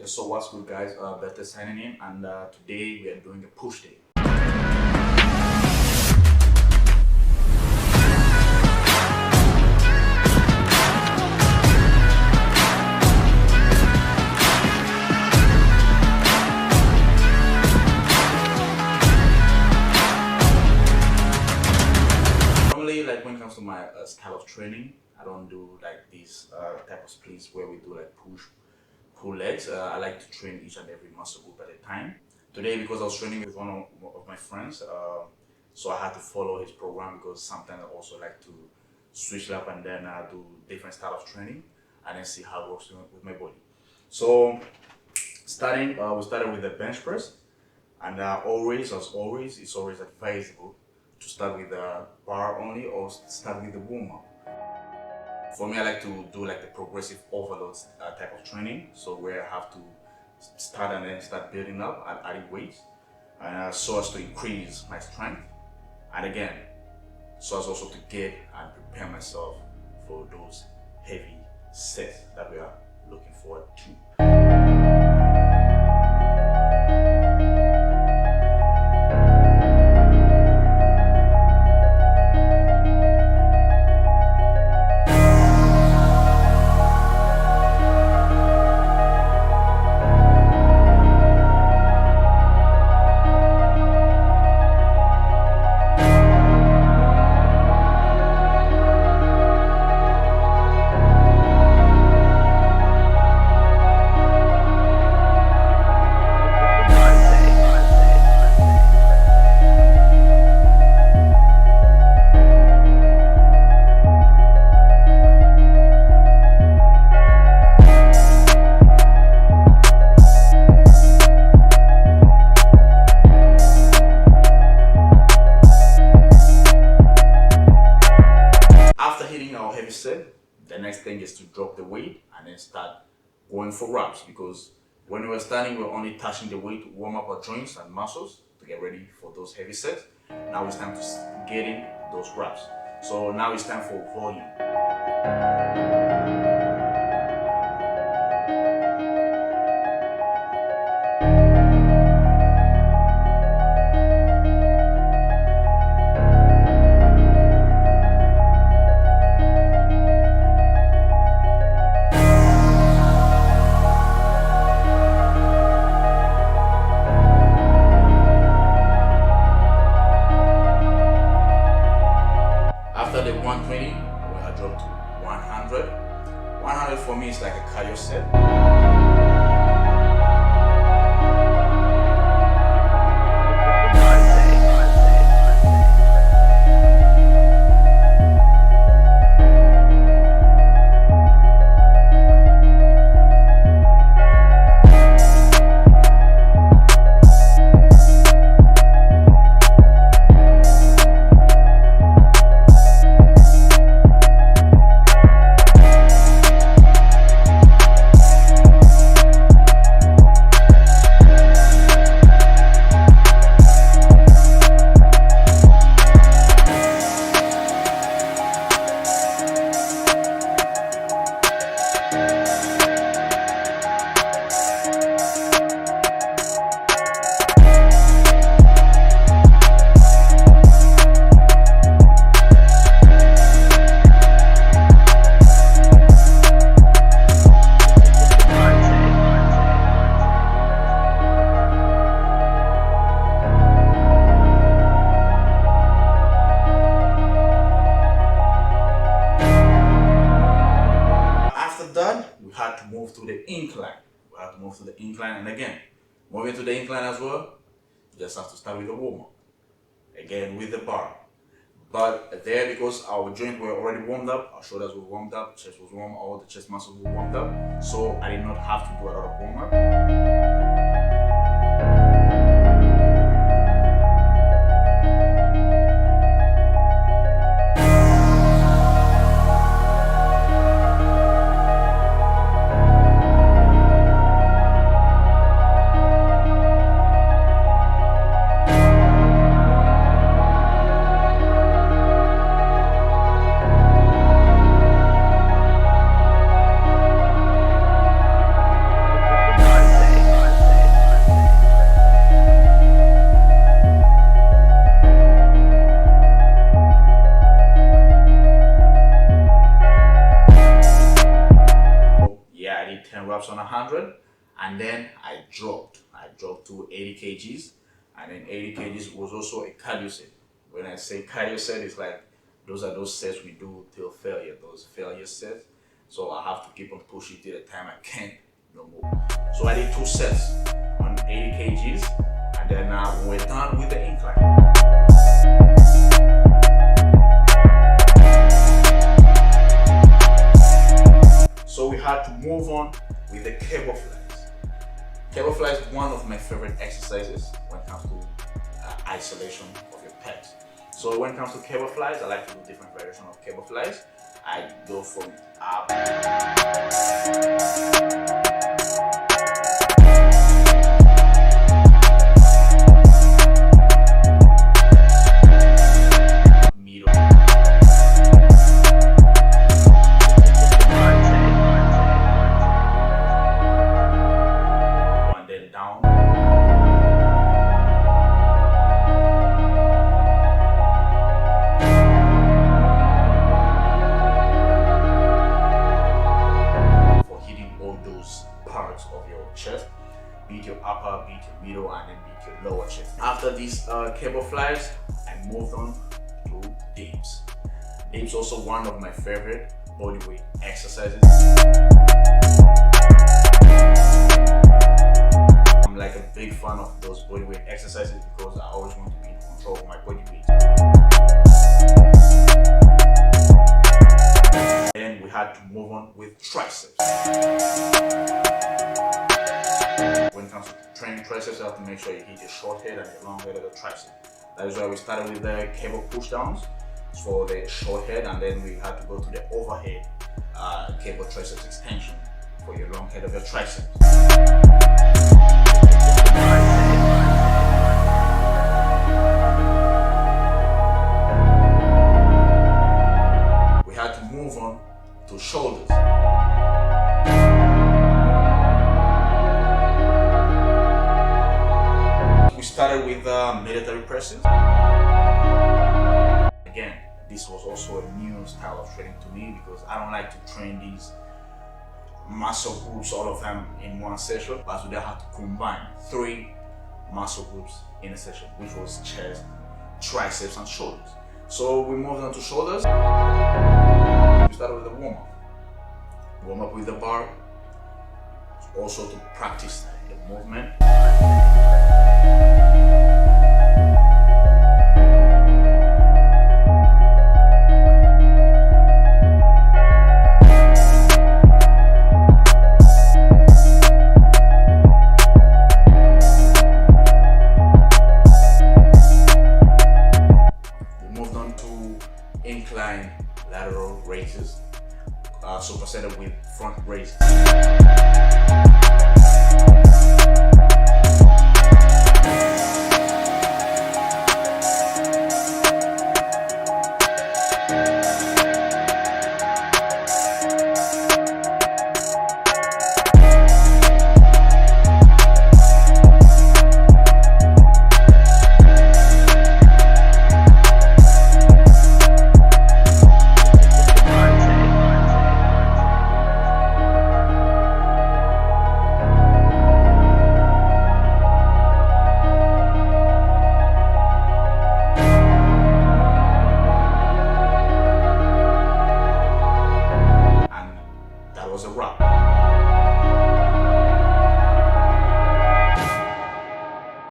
So what's good, guys? Better signing in, and today we are doing a push day. Normally, like when it comes to my style of training, I don't do like these type of splits where we do like pull legs. I like to train each and every muscle group at a time. Today, because I was training with one of my friends, so I had to follow his program because sometimes I also like to switch it up and then do different style of training and then see how it works with my body. So we started with the bench press, and always, as always, it's always advisable to start with the bar only or start with the warm up. For me, I like to do like the progressive overloads type of training, so where I have to start and then start building up and adding weights, and so as to increase my strength, and again, so as also to get and prepare myself for those heavy sets that we are looking forward to. The next thing is to drop the weight and then start going for reps, because when we were standing, we were only touching the weight to warm up our joints and muscles to get ready for those heavy sets. Now it's time to get in those reps. So now it's time for volume. After the 120, I dropped to 100. 100 for me is like a cardio set. We had to move to the incline. And again, moving to the incline as well, you just have to start with the warm-up. Again, with the bar. But there, because our joints were already warmed up, our shoulders were warmed up, chest was warm, all the chest muscles were warmed up, so I did not have to do a lot of warm-up. 100, and then I dropped to 80 kgs, and then 80 kgs was also a cardio set. When I say cardio set, it's like those are those sets we do till failure, those failure sets. So I have to keep on pushing till the time I can't no more. So I did 2 sets on 80 kgs, and then we're done with the incline. So we had to move on with the cable flies. Cable flies is one of my favorite exercises when it comes to isolation of your pecs. So when it comes to cable flies, I like to do different variations of cable flies. I go from up, middle, and then down. Parts of your chest, be it your upper, be it your middle, and then be it your lower chest. After these cable flies, I moved on to dips. Dips also one of my favorite bodyweight exercises. I'm like a big fan of those bodyweight exercises because I always want to be in control of my body weight. Then we had to move on with triceps. When it comes to training triceps, you have to make sure you hit your short head and your long head of the tricep. That is why we started with the cable push downs for the short head, and then we had to go to the overhead cable triceps extension for your long head of your triceps. We had to move on to shoulders. We started with military presses. Again, this was also a new style of training to me because I don't like to train these muscle groups, all of them in one session, but today I had to combine 3 muscle groups in a session, which was chest, triceps, and shoulders. So we moved on to shoulders. We started with a warm-up. Warm up with the bar, also to practice the movement.